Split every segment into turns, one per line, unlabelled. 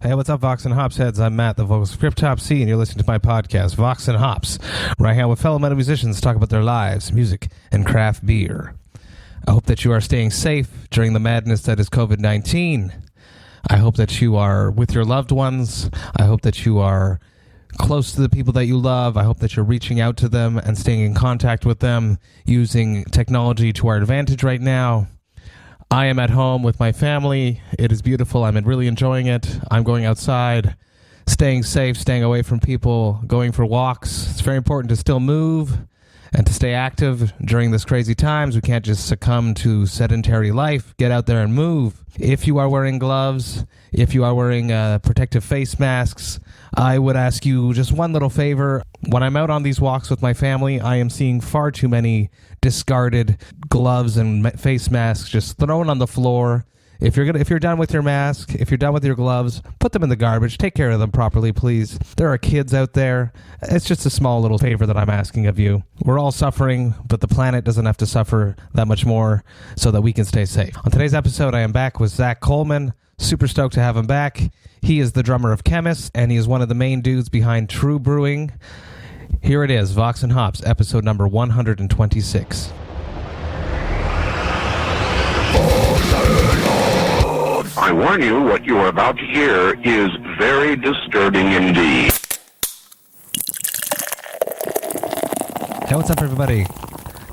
Hey, what's up, Vox and Hops heads? I'm Matt, the vocal script top C, and you're listening to my podcast, Vox and Hops, where I hang out with fellow metal musicians to talk about their lives, music, and craft beer. I hope that you are staying safe during the madness that is COVID-19. I hope that you are with your loved ones. I hope that you are close to the people that you love. I hope that you're reaching out to them and staying in contact with them using technology to our advantage right now. I am at home with my family. It is beautiful. I'm really enjoying it. I'm going outside, staying safe, staying away from people, going for walks. It's very important to still move and to stay active during this crazy times. We can't just succumb to sedentary life. Get out there and move. If you are wearing gloves, if you are wearing protective face masks, I would ask you just one little favor. When I'm out on these walks with my family, I am seeing far too many discarded gloves and face masks just thrown on the floor. If you're done with your mask, if you're done with your gloves, put them in the garbage. Take care of them properly, please. There are kids out there. It's just a small little favor that I'm asking of you. We're all suffering, but the planet doesn't have to suffer that much more so that we can stay safe. On today's episode, I am back with Zach Coleman. Super stoked to have him back. He is the drummer of Khemmis, and he is one of the main dudes behind TRVE Brewing. Here it is, Vox and Hops, episode number 126.
I warn you, what you are about to hear is very disturbing indeed.
Hey, what's up, everybody?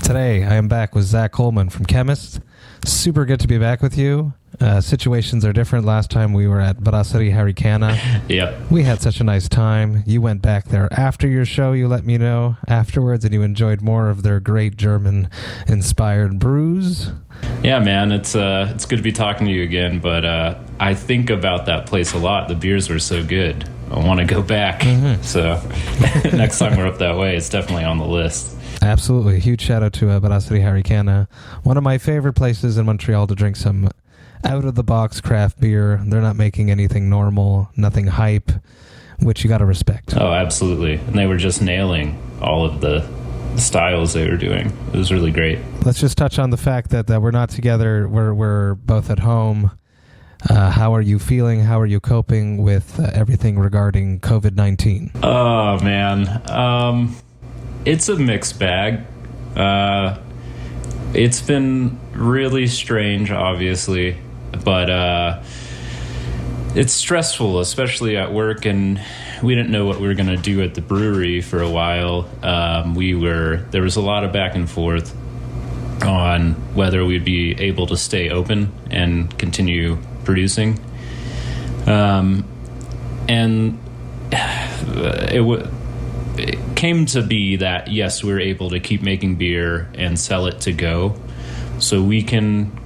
Today, I am back with Zach Coleman from Khemmis. Super good to be back with you. Situations are different. Last time we were at Brasserie Dunham.
Yep.
We had such a nice time. You went back there after your show. You let me know afterwards, and you enjoyed more of their great German-inspired brews.
Yeah, man, it's good to be talking to you again. But I think about that place a lot. The beers were so good. I want to go back. Mm-hmm. So next time we're up that way, it's definitely on the list.
Absolutely. Huge shout out to Brasserie Dunham. One of my favorite places in Montreal to drink some out-of-the-box craft beer. They're not making anything normal, nothing hype, which you got to respect.
Oh, absolutely. And they were just nailing all of the styles they were doing. It was really great.
Let's just touch on the fact that we're not together. We're both at home. How are you feeling? How are you coping with everything regarding COVID-19?
Oh, man. It's a mixed bag. It's been really strange, obviously, but it's stressful, especially at work, and we didn't know what we were going to do at the brewery for a while. There was a lot of back and forth on whether we'd be able to stay open and continue producing. And it came to be that, yes, we were able to keep making beer and sell it to go. So we can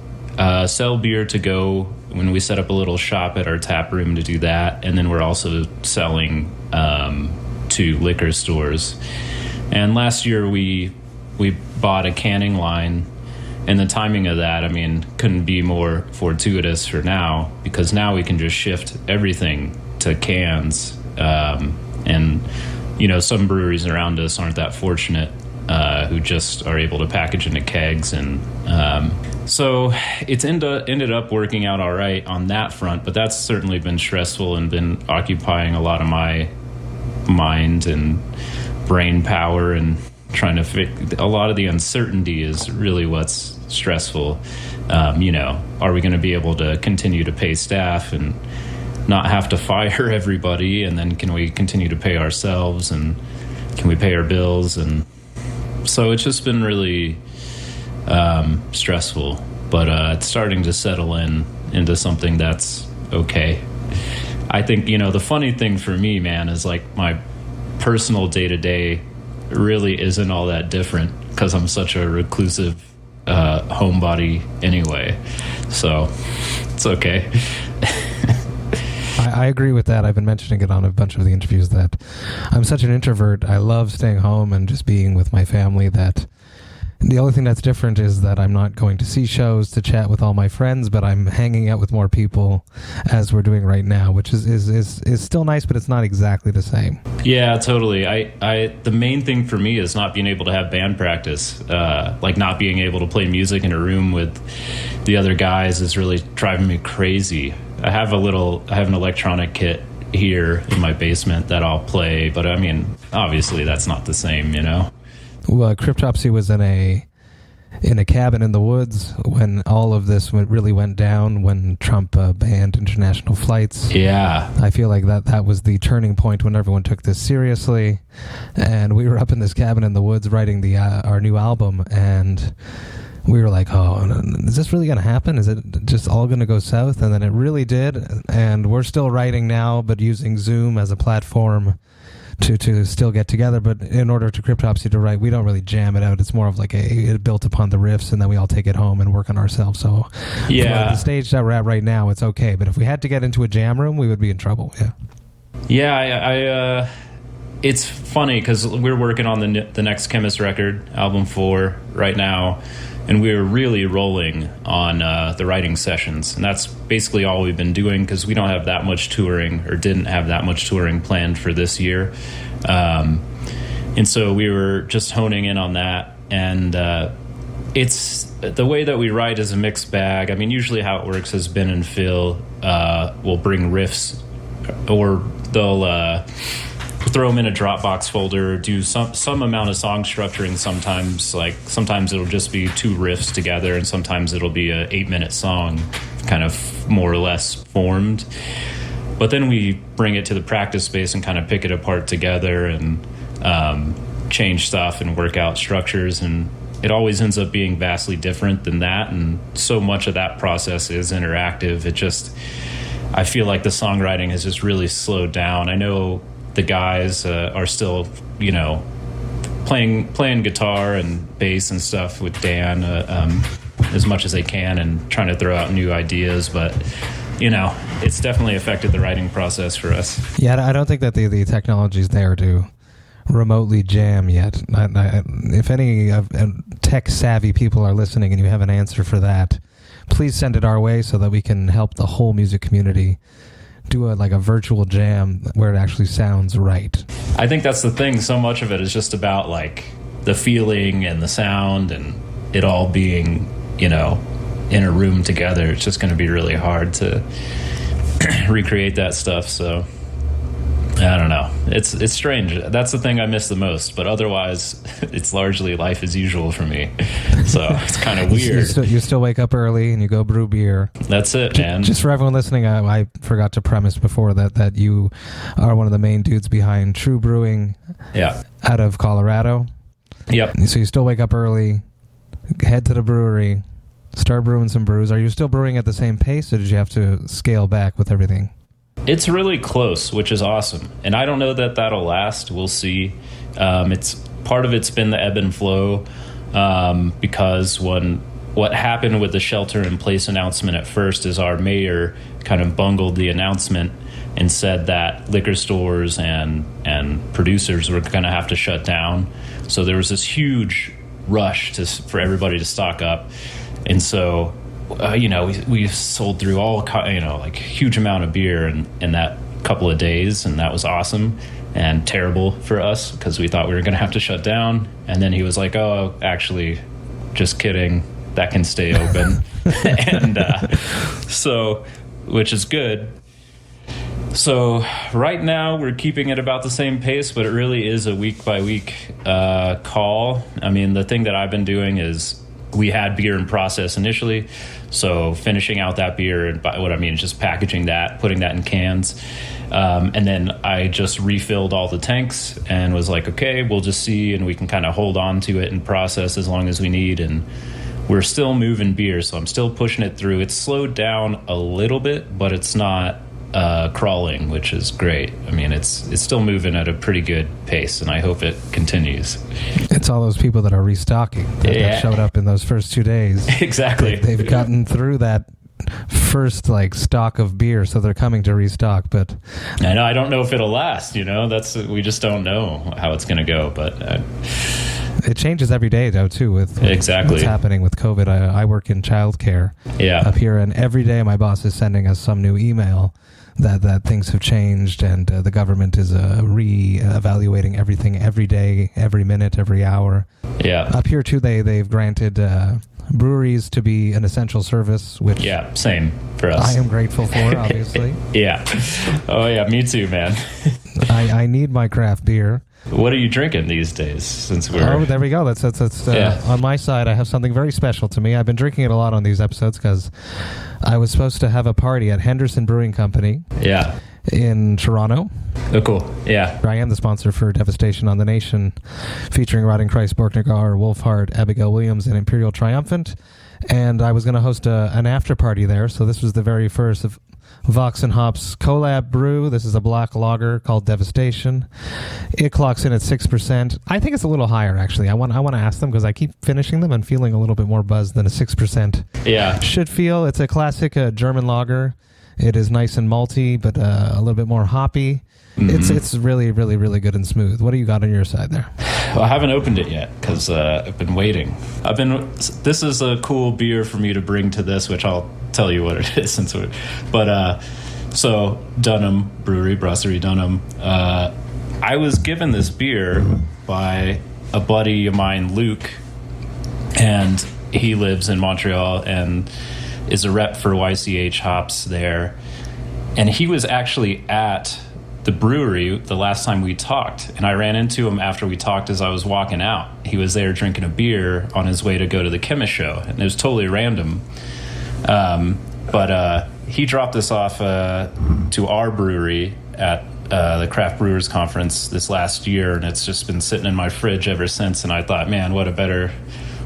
sell beer to go when we set up a little shop at our tap room to do that. And then we're also selling to liquor stores. And last year we bought a canning line. And the timing of that, I mean, couldn't be more fortuitous for now, because now we can just shift everything to cans. And you know, some breweries around us aren't that fortunate, who just are able to package into kegs. And so it's ended up working out all right on that front, but that's certainly been stressful and been occupying a lot of my mind and brain power, and trying to a lot of the uncertainty is really what's stressful. You know, are we going to be able to continue to pay staff and not have to fire everybody, and then can we continue to pay ourselves, and can we pay our bills? And so it's just been really stressful, but it's starting to settle into something that's okay. I think, you know, the funny thing for me, man, is like my personal day-to-day really isn't all that different, because I'm such a reclusive homebody anyway, so it's okay.
I agree with that. I've been mentioning it on a bunch of the interviews that I'm such an introvert. I love staying home and just being with my family. That the only thing that's different is that I'm not going to see shows to chat with all my friends, but I'm hanging out with more people as we're doing right now, which is still nice, but it's not exactly the same.
Yeah, totally. The main thing for me is not being able to have band practice, like not being able to play music in a room with the other guys is really driving me crazy. I have an electronic kit here in my basement that I'll play, but I mean, obviously that's not the same, you know?
Well, Cryptopsy was in a cabin in the woods when all of this really went down, when Trump banned international flights.
Yeah.
I feel like that was the turning point when everyone took this seriously. And we were up in this cabin in the woods writing our new album, and we were like, oh, is this really going to happen? Is it just all going to go south? And then it really did. And we're still writing now, but using Zoom as a platform to still get together. But in order to Cryptopsy to write, we don't really jam it out. It's more of like it built upon the riffs, and then we all take it home and work on ourselves. So
yeah,
the stage that we're at right now, it's okay. But if we had to get into a jam room, we would be in trouble.
Yeah, it's funny because we're working on the next Khemmis record, album 4, right now, and we're really rolling on the writing sessions, and that's basically all we've been doing because we don't have that much touring, or didn't have that much touring planned for this year, and so we were just honing in on that. And it's the way that we write is a mixed bag. I mean, usually how it works is Ben and Phil will bring riffs, or they'll throw them in a Dropbox folder, do some amount of song structuring. Sometimes it'll just be 2 riffs together, and sometimes it'll be a 8-minute song, kind of more or less formed. But then we bring it to the practice space and kind of pick it apart together and change stuff and work out structures, and it always ends up being vastly different than that. And so much of that process is interactive. I feel like the songwriting has just really slowed down. I know the guys are still, you know, playing guitar and bass and stuff with Dan as much as they can, and trying to throw out new ideas. But, you know, it's definitely affected the writing process for us.
Yeah, I don't think that the technology's there to remotely jam yet. If any tech-savvy people are listening and you have an answer for that, please send it our way so that we can help the whole music community do a virtual jam where it actually sounds right.
I think that's the thing. So much of it is just about like the feeling and the sound and it all being, you know, in a room together. It's just going to be really hard to recreate that stuff. So I don't know. It's strange. That's the thing I miss the most. But otherwise, it's largely life as usual for me. So it's kind of weird.
You still wake up early and you go brew beer.
That's it, man.
Just for everyone listening, I forgot to premise before that you are one of the main dudes behind True Brewing.
Yeah.
Out of Colorado.
Yep.
So you still wake up early, head to the brewery, start brewing some brews. Are you still brewing at the same pace, or did you have to scale back with everything?
It's really close, which is awesome. And I don't know that that'll last. We'll see. Part of it's been the ebb and flow, because what happened with the shelter-in-place announcement at first is our mayor kind of bungled the announcement and said that liquor stores and producers were going to have to shut down. So there was this huge rush for everybody to stock up. And so we sold through like huge amount of beer in that couple of days, and that was awesome and terrible for us because we thought we were going to have to shut down. And then he was like, "Oh, actually, just kidding. That can stay open," and so, which is good. So right now we're keeping it about the same pace, but it really is a week by week call. I mean, the thing that I've been doing is we had beer in process initially, so finishing out that beer, and what I mean is just packaging that, putting that in cans, and then I just refilled all the tanks and was like, okay, we'll just see, and we can kind of hold on to it and process as long as we need. And we're still moving beer, so I'm still pushing it through. It's slowed down a little bit, but it's not crawling, which is great. I mean, it's still moving at a pretty good pace, and I hope it continues.
It's all those people that are restocking that showed up in those first 2 days.
Exactly.
They've gotten through that first stock of beer, so they're coming to restock. But
I know, I don't know if it'll last. We just don't know how it's going to go. But
it changes every day, though, too, with
exactly
what's happening with COVID. I work in childcare up here, and every day my boss is sending us some new email that things have changed, and the government is re-evaluating everything every day, every minute, every hour.
Yeah.
Up here, too, they've granted breweries to be an essential service, which
same for us.
I am grateful for, obviously.
Yeah. Oh, yeah, me too, man.
I need my craft beer.
What are you drinking these days? Since we're
there we go. That's on my side. I have something very special to me. I've been drinking it a lot on these episodes because I was supposed to have a party at Henderson Brewing Company.
Yeah.
In Toronto.
Oh, cool. Yeah.
I am the sponsor for Devastation on the Nation, featuring Rotting Christ, Borknagar, Wolfheart, Abigail Williams, and Imperial Triumphant. And I was going to host an after party there, so this was the very first of Vox&Hops collab brew. This is a black lager called Devastation. It clocks in at 6%. I think it's a little higher, actually. I want to ask them because I keep finishing them and feeling a little bit more buzzed than a 6% should feel. It's a classic German lager. It is nice and malty, but a little bit more hoppy. Mm-hmm. It's really, really, really good and smooth. What do you got on your side there?
Well, I haven't opened it yet because I've been waiting. This is a cool beer for me to bring to this, which I'll tell you what it is. So Dunham Brewery, Brasserie Dunham. I was given this beer by a buddy of mine, Luke, and he lives in Montreal and is a rep for YCH Hops there. And he was actually at the brewery the last time we talked, and I ran into him after we talked as I was walking out. He was there drinking a beer on his way to go to the Khemmis show, and it was totally random. But he dropped this off to our brewery at the Craft Brewers Conference this last year, and it's just been sitting in my fridge ever since. And I thought, man, what a better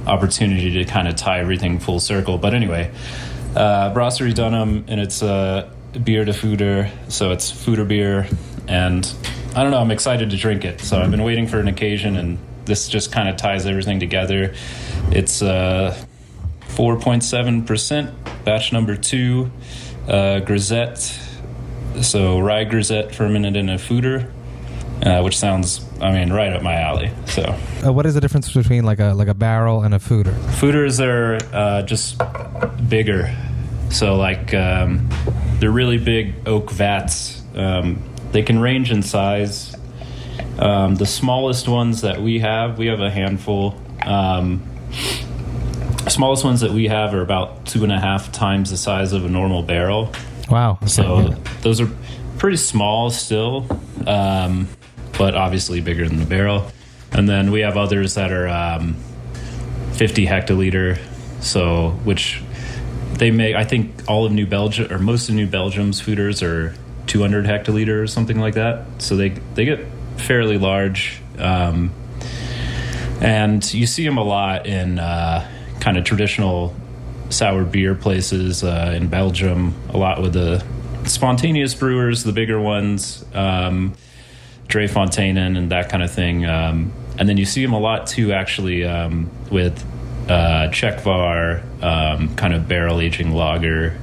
opportunity to kind of tie everything full circle. But anyway, Brasserie Dunham, and it's Bière de Foudre, so it's Foudre beer, and I don't know, I'm excited to drink it. So I've been waiting for an occasion, and this just kind of ties everything together. It's 4.7%, batch number 2, grisette, so rye grisette fermented in a Foudre, which sounds, right up my alley. So,
what is the difference between like a barrel and a Foudre?
Foudres are just bigger. So they're really big oak vats. They can range in size. The smallest ones that we have a handful. Smallest ones that we have are about 2.5 times the size of a normal barrel.
Wow.
So those are pretty small still, but obviously bigger than the barrel. And then we have others that are 50 hectoliter, so which they make, I think all of New Belgium, or most of New Belgium's Foudres are 200 hectoliter or something like that. So they get fairly large. And you see them a lot in kind of traditional sour beer places in Belgium, a lot with the spontaneous brewers, the bigger ones, Dre Fontainen and that kind of thing. And then you see them a lot too, actually, with Czechvar, kind of barrel aging lager.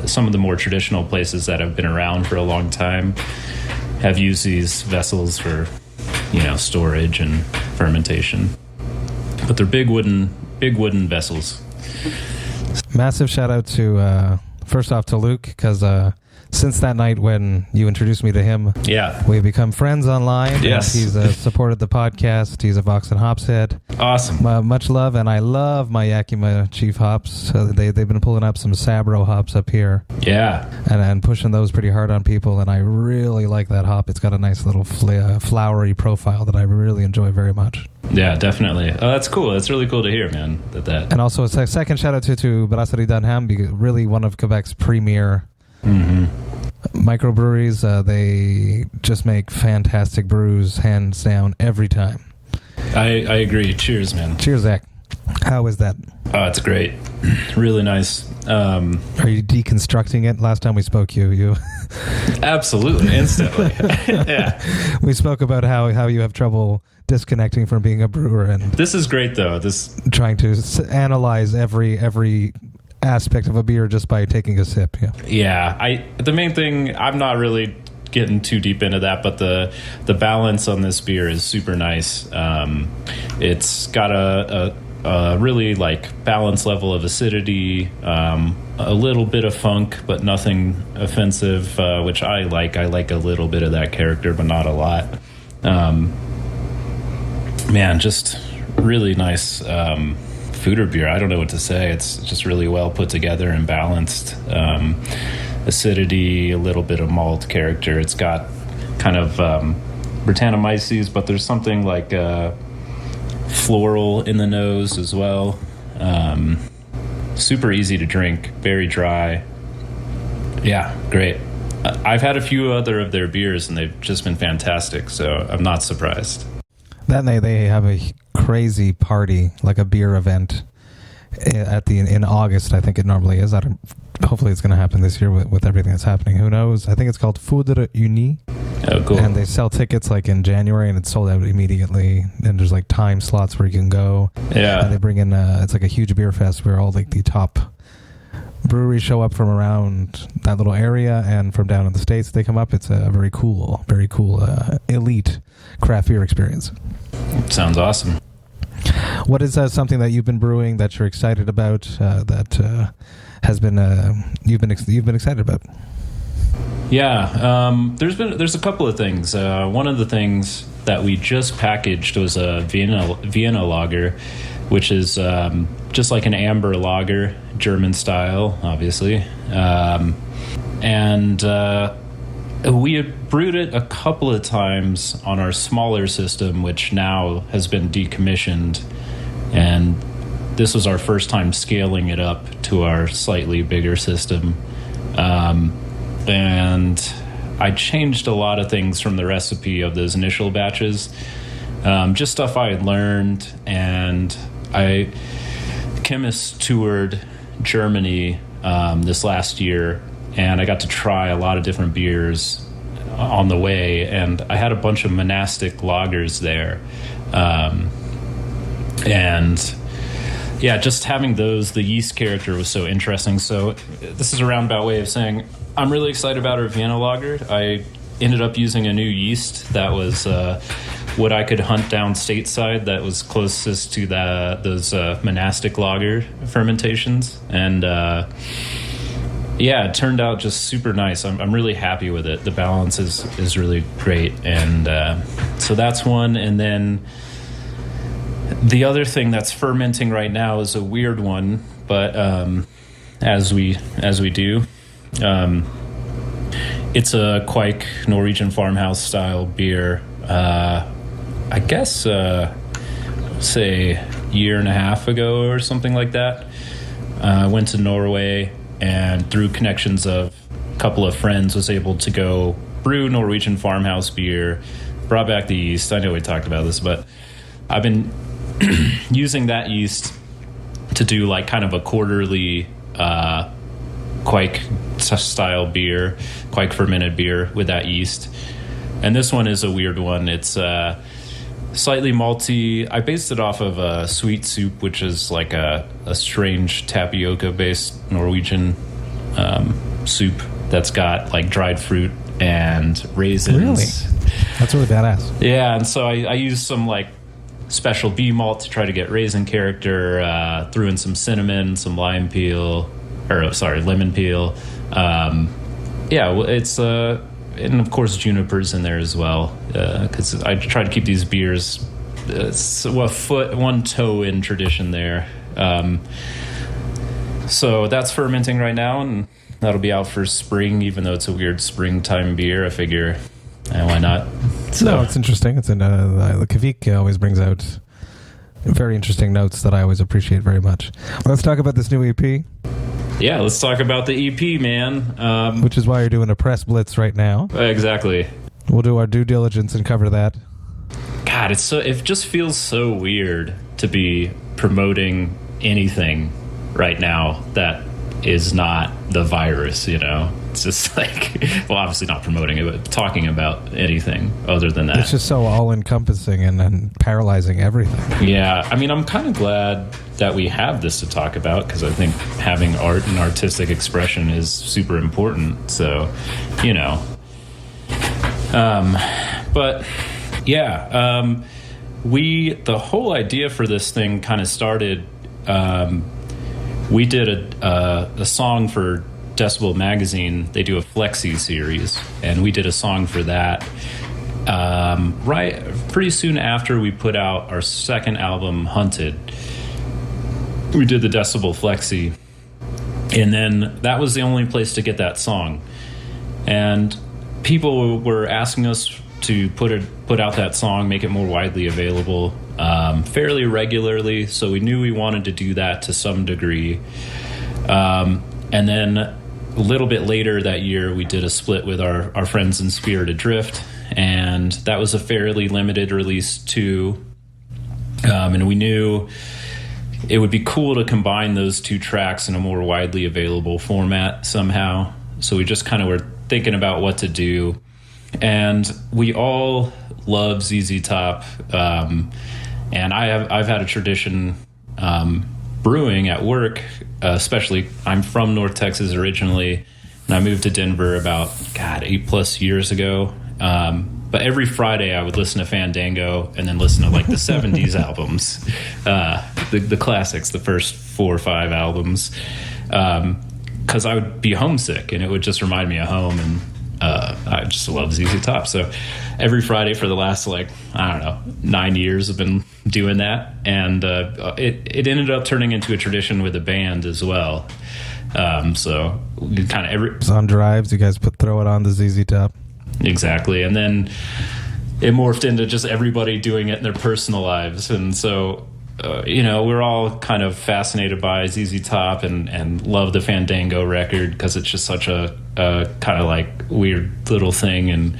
Some of the more traditional places that have been around for a long time have used these vessels for, storage and fermentation. But they're big wooden vessels.
Massive shout out to first off to Luke, because since that night when you introduced me to him, we've become friends online.
Yes,
he's supported the podcast. He's a Vox&Hops head.
Awesome.
Much love, and I love my Yakima Chief hops. They've been pulling up some Sabro hops up here.
Yeah,
and pushing those pretty hard on people, and I really like that hop. It's got a nice little flowery profile that I really enjoy very much.
Yeah, definitely. Oh, that's cool. That's really cool to hear, man. That. And
also a second shout out to Brasserie Dunham, really one of Quebec's premier microbreweries. They just make fantastic brews, hands down, every time.
I agree. Cheers, man.
Cheers, Zach. How is that?
Oh, it's great. Really nice.
Are you deconstructing it? Last time we spoke, you
absolutely, instantly. Yeah.
We spoke about how you have trouble disconnecting from being a brewer, and
this is great though.
Trying to analyze every aspect of a beer just by taking a sip.
Yeah. The main thing, I'm not really getting too deep into that, but the balance on this beer is super nice. It's got a really balanced level of acidity, a little bit of funk, but nothing offensive, which I like. I like a little bit of that character, but not a lot. Man, just really nice Foudre beer, I don't know what to say. It's just really well put together and balanced. Acidity, a little bit of malt character. It's got kind of Brettanomyces, but there's something like floral in the nose as well. Super easy to drink, very dry. Yeah, great. I've had a few other of their beers, and they've just been fantastic, so I'm not surprised.
Then they have a crazy party, like a beer event, in August. I think it normally is. Hopefully it's going to happen this year with everything that's happening. Who knows? I think it's called Foudre Uni.
Oh, cool.
And they sell tickets like in January, and it's sold out immediately. And there's like time slots where you can go.
Yeah.
And they bring in, it's like a huge beer fest where all like the top breweries show up from around that little area, and from down in the States they come up. It's a very cool elite craft beer experience.
Sounds awesome.
What is something that you've been brewing that you're excited about, that has been you've been excited about?
Yeah, there's a couple of things. One of the things that we just packaged was a Vienna lager, which is just like an amber lager, German style, obviously. And we had brewed it a couple of times on our smaller system, which now has been decommissioned. And this was our first time scaling it up to our slightly bigger system. And I changed a lot of things from the recipe of those initial batches. Just stuff I had learned. And Khemmis toured Germany this last year, and I got to try a lot of different beers on the way, and I had a bunch of monastic lagers there. And yeah, just having those, the yeast character was so interesting. So this is a roundabout way of saying I'm really excited about our Vienna lager. I ended up using a new yeast that was what I could hunt down stateside that was closest to those monastic lager fermentations. And yeah, it turned out just super nice. I'm really happy with it. The balance is really great. And so that's one. And then the other thing that's fermenting right now is a weird one, but as we do, it's a Quake Norwegian farmhouse style beer. I guess say a year and a half ago or something like that. I went to Norway, and through connections of a couple of friends was able to go brew Norwegian farmhouse beer, brought back the yeast. I know we talked about this, but I've been using that yeast to do like kind of a quarterly Quake style beer, Quake fermented beer with that yeast. And this one is a weird one. It's slightly malty. I based it off of a sweet soup, which is like a strange tapioca-based Norwegian soup that's got like dried fruit and raisins.
Really? That's really badass.
Yeah, and so I used some like special bee malt to try to get raisin character, threw in some cinnamon, some lemon peel. Yeah, well, it's and of course juniper's in there as well, because I try to keep these beers one toe in tradition there. So that's fermenting right now, and that'll be out for spring, even though it's a weird springtime beer. I figure, why not? So.
No, it's interesting. It's in the Kvik always brings out very interesting notes that I always appreciate very much. Well, let's talk about this new EP.
Yeah, let's talk about the EP, man.
Which is why you're doing a press blitz right now.
Exactly.
We'll do our due diligence and cover that.
God, it just feels so weird to be promoting anything right now that is not the virus, you know? It's just like, well, obviously not promoting it, but talking about anything other than that.
It's just so all-encompassing and paralyzing everything.
Yeah, I mean, I'm kind of glad that we have this to talk about, because I think having art and artistic expression is super important. So, you know. But, yeah, the whole idea for this thing kind of started, we did a song for Decibel Magazine. They do a Flexi series, and we did a song for that pretty soon after we put out our second album, Hunted. we did the Decibel Flexi. And then that was the only place to get that song. And people were asking us to put out that song, make it more widely available, fairly regularly. So we knew we wanted to do that to some degree. And then a little bit later that year, we did a split with our friends in Spirit Adrift. And that was a fairly limited release too. And we knew it would be cool to combine those two tracks in a more widely available format somehow. So we just kind of were thinking about what to do. And we all love ZZ Top. And I've had a tradition brewing at work, especially I'm from North Texas originally, and I moved to Denver about, 8+ years ago. But every Friday I would listen to Fandango and then listen to like the 70s albums, the classics, the first 4 or 5 albums, because I would be homesick and it would just remind me of home, and I just love ZZ Top. So every Friday for the last 9 years I've been doing that, and it ended up turning into a tradition with a band as well. So we kind of
on drives, you guys throw it on the ZZ Top.
Exactly. And then it morphed into just everybody doing it in their personal lives. And so, we're all kind of fascinated by ZZ Top and love the Fandango record because it's just such a kind of like weird little thing.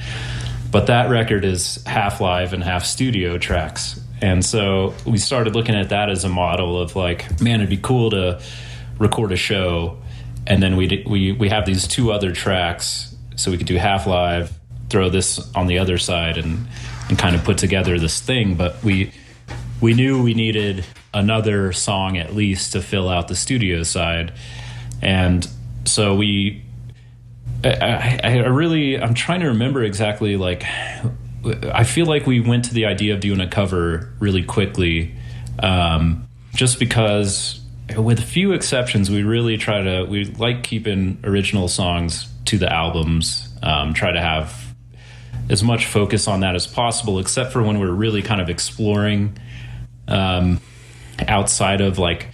But that record is half live and half studio tracks. And so we started looking at that as a model of like, man, it'd be cool to record a show. And then we have these 2 other tracks, so we could do half live, throw this on the other side, and kind of put together this thing. But we knew we needed another song at least to fill out the studio side. And so I'm trying to remember exactly, like, I feel like we went to the idea of doing a cover really quickly, just because with a few exceptions, we like keeping original songs to the albums, try to have as much focus on that as possible, except for when we're really kind of exploring outside of, like,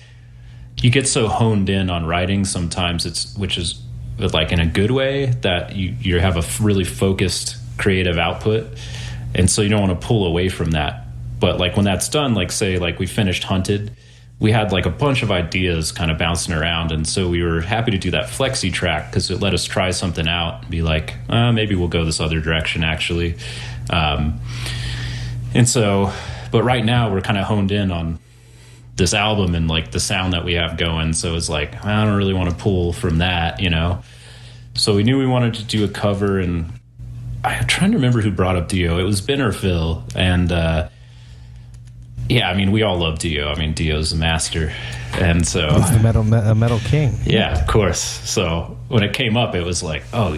you get so honed in on writing sometimes, which is like in a good way, that you have a really focused creative output, and so you don't want to pull away from that. But like when that's done, like say like we finished Hunted, we had like a bunch of ideas kind of bouncing around, and so we were happy to do that flexi track because it let us try something out and be like, maybe we'll go this other direction actually. And so, but right now we're kind of honed in on this album and like the sound that we have going, so it's like I don't really want to pull from that, so we knew we wanted to do a cover. And I'm trying to remember who brought up Dio. It was Ben or Phil, and yeah, I mean, we all love Dio. I mean, Dio's a master. And so
he's the metal king.
Yeah, of course. So when it came up, it was like, oh,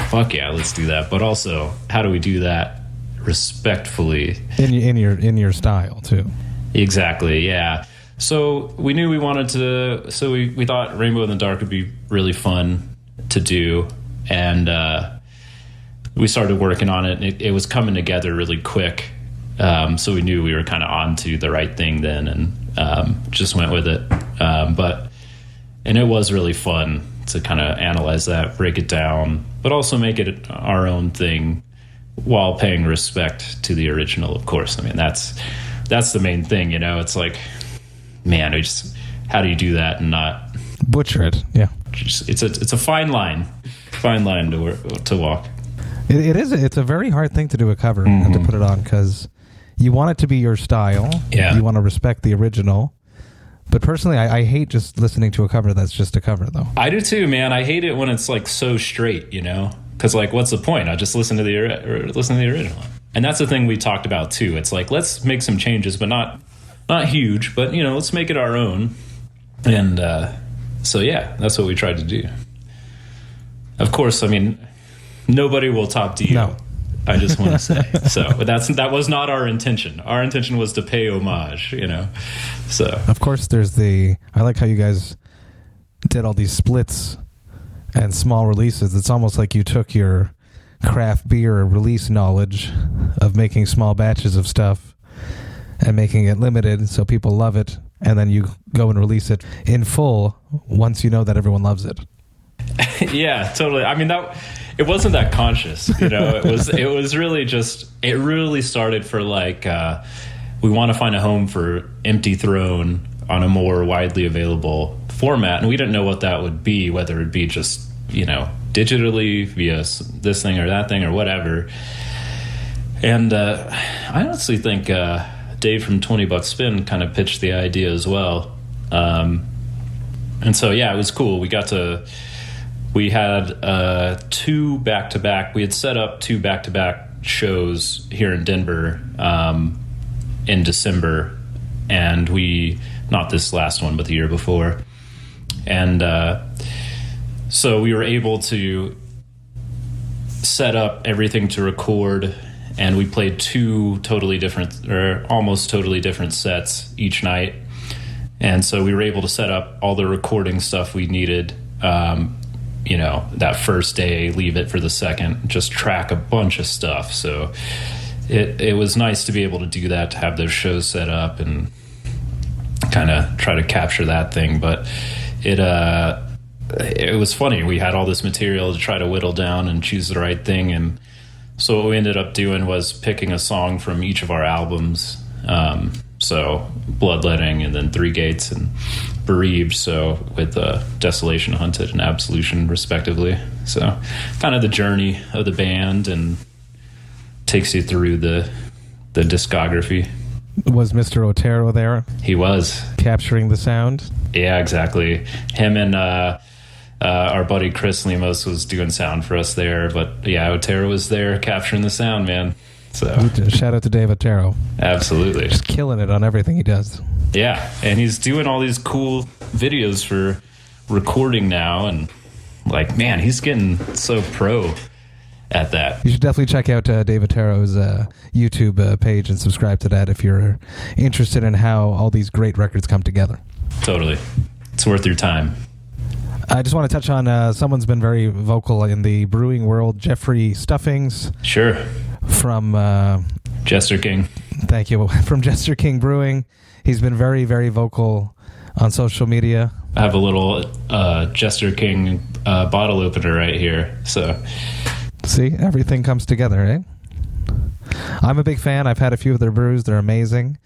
fuck yeah, let's do that. But also, how do we do that respectfully?
In your style, too.
Exactly, yeah. So we knew we wanted to, so we thought Rainbow in the Dark would be really fun to do. And we started working on it, and it was coming together really quick. So we knew we were kind of on to the right thing then, and just went with it. And it was really fun to kind of analyze that, break it down, but also make it our own thing while paying respect to the original, of course. I mean, that's the main thing, It's like, man, how do you do that and not
butcher it? Yeah,
it's a fine line to walk.
It is. It's a very hard thing to do a cover and to put it on, because you want it to be your style.
Yeah.
You want to respect the original. But personally, I hate just listening to a cover that's just a cover, though.
I do too, man. I hate it when it's like so straight, Because like, what's the point? I just listen to the original. And that's the thing we talked about too. It's like, let's make some changes, but not huge. But let's make it our own. And so yeah, that's what we tried to do. Of course, I mean, nobody will top Dio.
No.
I just want to say. So, but that was not our intention. Our intention was to pay homage, So,
of course, I like how you guys did all these splits and small releases. It's almost like you took your craft beer release knowledge of making small batches of stuff and making it limited so people love it, and then you go and release it in full once you know that everyone loves it.
Yeah, totally. I mean, it wasn't that conscious, it was really just, it really started for like, we want to find a home for Empty Throne on a more widely available format. And we didn't know what that would be, whether it'd be just, digitally via this thing or that thing or whatever. And I honestly think Dave from 20 Bucks Spin kind of pitched the idea as well. And so, yeah, it was cool. We had 2 back-to-back. We had set up 2 back-to-back shows here in Denver in December. And not this last one, but the year before. And so we were able to set up everything to record, and we played 2 totally different, or almost totally different sets each night. And so we were able to set up all the recording stuff we needed, that first day, leave it for the second, just track a bunch of stuff. So it was nice to be able to do that, to have those shows set up and kind of try to capture that thing. But it was funny. We had all this material to try to whittle down and choose the right thing. And so what we ended up doing was picking a song from each of our albums. So Bloodletting, and then Three Gates and Bereaved. So with Desolation Hunted and Absolution, respectively. So kind of the journey of the band, and takes you through the discography.
Was Mr. Otero there?
He was.
Capturing the sound?
Yeah, exactly. Him and our buddy Chris Lemos was doing sound for us there. But yeah, Otero was there capturing the sound, man. So
shout out to Dave Otero.
Absolutely.
Just killing it on everything he does.
Yeah, and he's doing all these cool videos for recording now. And like, man, he's getting so pro at that.
You should definitely check out Dave Otero's YouTube page and subscribe to that if you're interested in how all these great records come together.
Totally. It's worth your time.
I just want to touch on someone's been very vocal in the brewing world, Jeffrey Stuffings.
Sure.
From
Jester King.
Thank you. From Jester King Brewing. He's been very, very vocal on social media.
I have a little Jester King bottle opener right here. So
see, everything comes together, eh? I'm a big fan. I've had a few of their brews. They're amazing.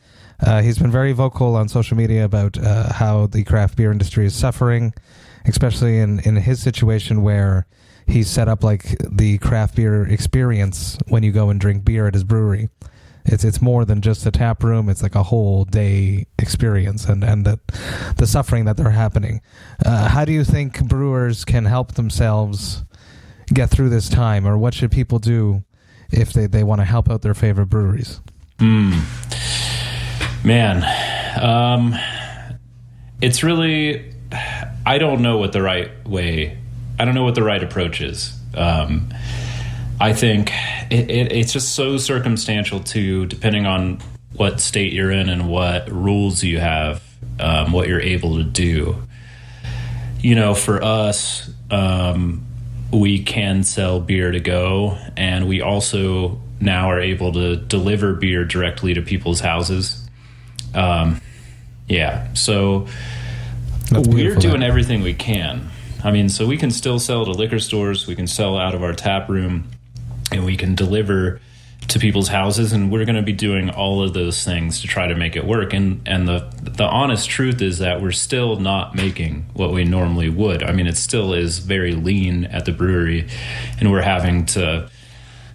He's been very vocal on social media about how the craft beer industry is suffering, especially in his situation where he's set up like the craft beer experience when you go and drink beer at his brewery. It's more than just a tap room. It's like a whole day experience, and the suffering that they're happening. How do you think brewers can help themselves get through this time, or what should people do if they want to help out their favorite breweries?
Man, it's really, I don't know what the right approach is. I think it's just so circumstantial too, depending on what state you're in and what rules you have, what you're able to do. For us, we can sell beer to go, and we also now are able to deliver beer directly to people's houses. So we're doing everything we can. I mean, so we can still sell to liquor stores, we can sell out of our tap room, and we can deliver to people's houses, and we're going to be doing all of those things to try to make it work. And the honest truth is that we're still not making what we normally would. I mean, it still is very lean at the brewery, and we're having to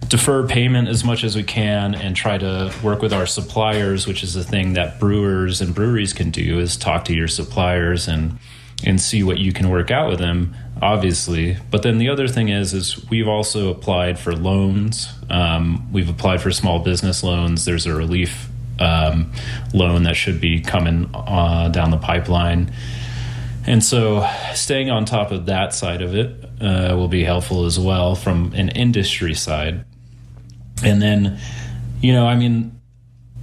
defer payment as much as we can and try to work with our suppliers, which is the thing that brewers and breweries can do, is talk to your suppliers and see what you can work out with them, obviously. But then the other thing is we've also applied for loans. We've applied for small business loans. There's a relief loan that should be coming down the pipeline. And so staying on top of that side of it will be helpful as well from an industry side. And then,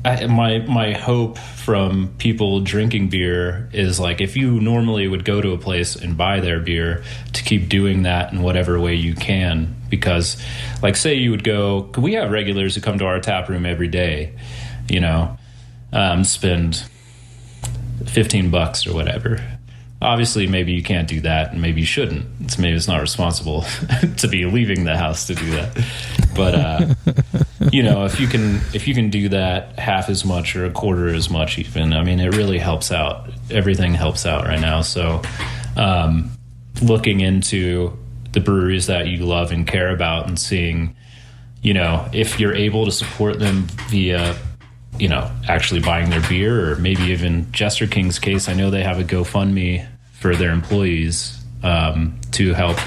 my hope from people drinking beer is like, if you normally would go to a place and buy their beer, to keep doing that in whatever way you can. Because like, say you would go, we have regulars who come to our tap room every day, spend $15 or whatever. Obviously, maybe you can't do that, and maybe you shouldn't. Maybe it's not responsible to be leaving the house to do that. But if you can do that half as much or a quarter as much, even, I mean, it really helps out. Everything helps out right now. So, looking into the breweries that you love and care about, and seeing, if you're able to support them via, actually buying their beer, or maybe even Jester King's case, I know they have a GoFundMe for their employees to help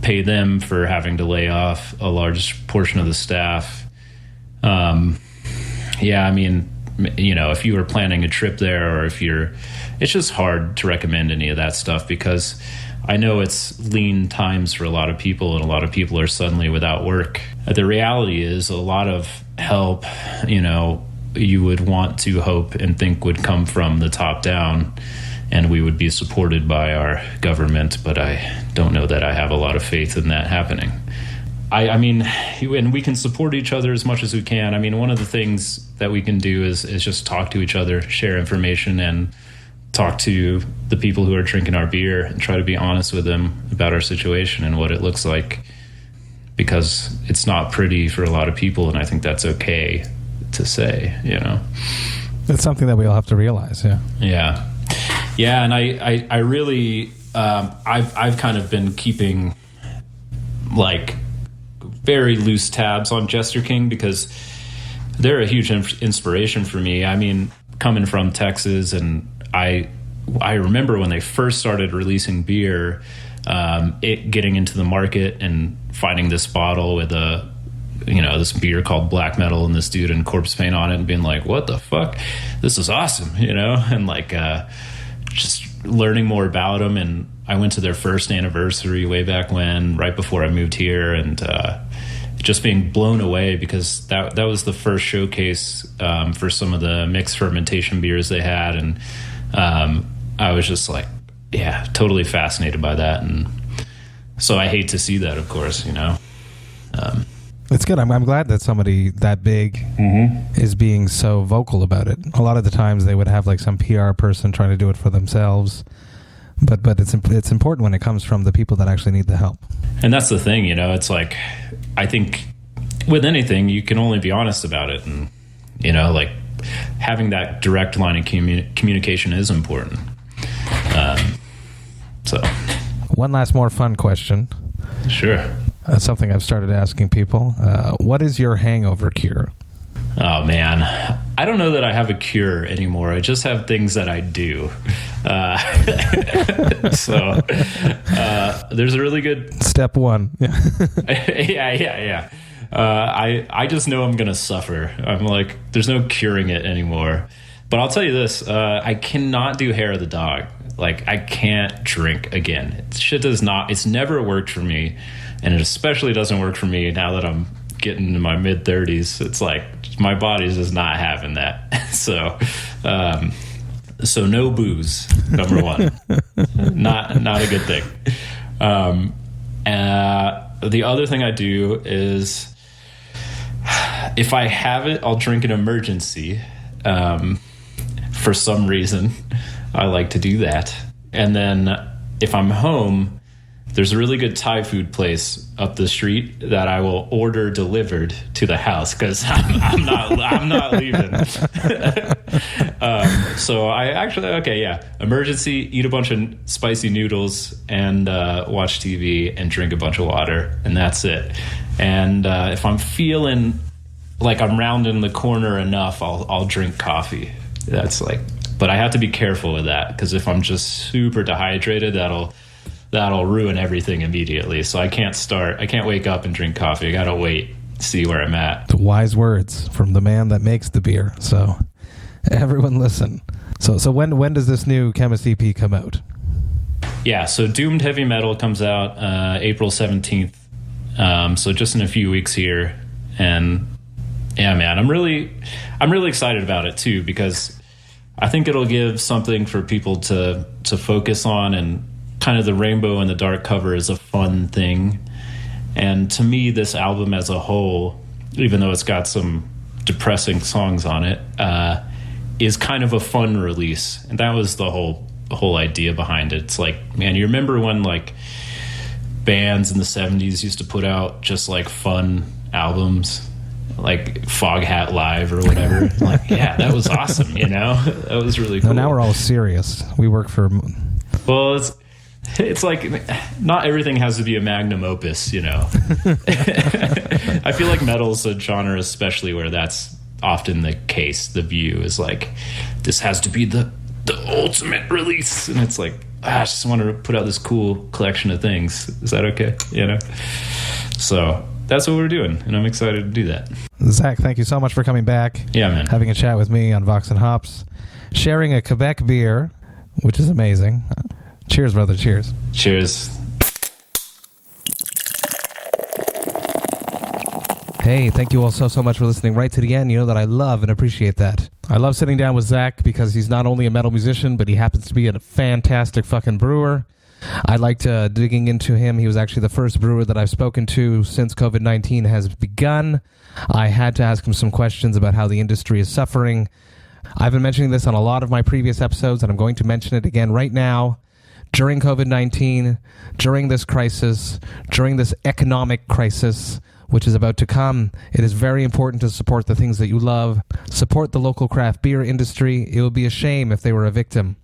pay them for having to lay off a large portion of the staff. I mean, if you were planning a trip there, or it's just hard to recommend any of that stuff, because I know it's lean times for a lot of people, and a lot of people are suddenly without work. The reality is a lot of help, you would want to hope and think would come from the top down, and we would be supported by our government, but I don't know that I have a lot of faith in that happening. I mean, and we can support each other as much as we can. I mean, one of the things that we can do is just talk to each other, share information, and talk to the people who are drinking our beer, and try to be honest with them about our situation and what it looks like, because it's not pretty for a lot of people, and I think that's okay to say.
It's something that we all have to realize.
And I really I've kind of been keeping like very loose tabs on Jester King, because they're a huge inspiration for me. I mean, coming from Texas, and I remember when they first started releasing beer, it getting into the market and finding this bottle with this beer called Black Metal and this dude in corpse paint on it, and being like, what the fuck? This is awesome, and like just learning more about them. And I went to their first anniversary way back when, right before I moved here, and just being blown away, because that was the first showcase for some of the mixed fermentation beers they had, and I was just like, totally fascinated by that. And so I hate to see that, of course.
It's good. I'm glad that somebody that big is being so vocal about it. A lot of the times they would have like some PR person trying to do it for themselves, but it's important when it comes from the people that actually need the help.
And that's the thing, it's like, I think with anything you can only be honest about it, and like having that direct line of communication is important. So
one last more fun question.
Sure.
Something I've started asking people. What is your hangover cure?
Oh, man. I don't know that I have a cure anymore. I just have things that I do. So there's a really good...
Step one.
Yeah. I just know I'm going to suffer. I'm like, there's no curing it anymore. But I'll tell you this. I cannot do hair of the dog. Like, I can't drink again. It's never worked for me. And it especially doesn't work for me now that I'm getting into my mid-30s. It's like my body's just not having that. So no booze, number one. Not a good thing. The other thing I do is, if I have it, I'll drink an emergency. For some reason, I like to do that. And then if I'm home, there's a really good Thai food place up the street that I will order delivered to the house, because I'm not leaving. So I actually, emergency, eat a bunch of spicy noodles, and watch TV and drink a bunch of water, and that's it. And if I'm feeling like I'm rounding the corner enough, I'll drink coffee. That's like, but I have to be careful with that, because if I'm just super dehydrated, that'll ruin everything immediately. So I can't wake up and drink coffee. I gotta wait, see where I'm at.
The wise words from the man that makes the beer. So everyone listen. So when does this new Khemmis EP come out?
Yeah, so Doomed Heavy Metal comes out April 17th. So just in a few weeks here. And yeah, man, I'm really excited about it too, because I think it'll give something for people to focus on, and kind of the rainbow and the dark cover is a fun thing. And to me, this album as a whole, even though it's got some depressing songs on it, is kind of a fun release, and that was the whole idea behind it. It's like, man, you remember when like bands in the 70s used to put out just like fun albums, like Foghat Live or whatever? Like, yeah, that was awesome, you know? That was really cool.
No, now we're all serious. We work for...
Well, it's like not everything has to be a magnum opus, you know? I feel like metal's a genre especially where that's often the case. The view is like, this has to be the ultimate release. And it's like, I just want to put out this cool collection of things. Is that okay? You know? So that's what we're doing, and I'm excited to do that.
Zach, thank you so much for coming back.
Yeah, man.
Having a chat with me on Vox and Hops. Sharing a Quebec beer, which is amazing. Cheers, brother. Cheers.
Cheers.
Hey, thank you all so much for listening right to the end. You know that I love and appreciate that. I love sitting down with Zach because he's not only a metal musician, but he happens to be a fantastic fucking brewer. I liked digging into him. He was actually the first brewer that I've spoken to since COVID-19 has begun. I had to ask him some questions about how the industry is suffering. I've been mentioning this on a lot of my previous episodes, and I'm going to mention it again right now. During COVID-19, during this crisis, during this economic crisis, which is about to come, it is very important to support the things that you love. Support the local craft beer industry. It would be a shame if they were a victim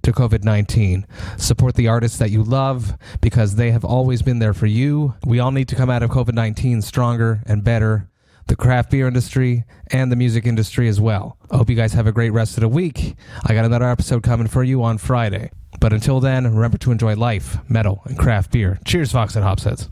to COVID-19. Support the artists that you love because they have always been there for you. We all need to come out of COVID-19 stronger and better. The craft beer industry and the music industry as well. I hope you guys have a great rest of the week. I got another episode coming for you on Friday. But until then, remember to enjoy life, metal, and craft beer. Cheers, Vox and Hops heads.